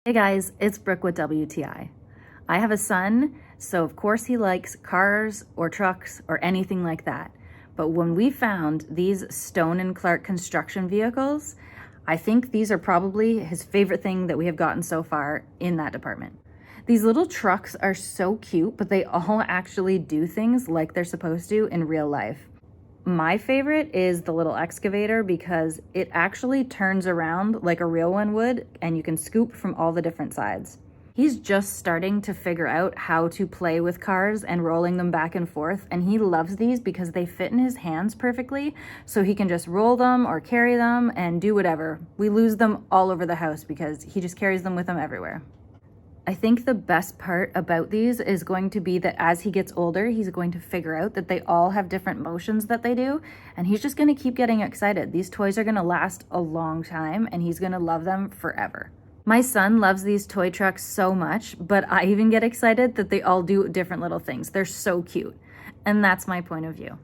Hey guys, it's Brooke with WTI. I have a son, so of course he likes cars or trucks or anything like that. But when we found these Stone and Clark construction vehicles, I think these are probably his favorite thing that we have gotten so far in that department. These little trucks are so cute, but they all actually do things like they're supposed to in real life. My favorite is the little excavator because it actually turns around like a real one would, and you can scoop from all the different sides. He's just starting to figure out how to play with cars and rolling them back and forth, and he loves these because they fit in his hands perfectly, so he can just roll them or carry them and do whatever. We lose them all over the house because he just carries them with him everywhere. I think the best part about these is going to be that as he gets older, he's going to figure out that they all have different motions that they do, and he's just going to keep getting excited. These toys are going to last a long time, and he's going to love them forever. My son loves these toy trucks so much, but I even get excited that they all do different little things. They're so cute, and that's my point of view.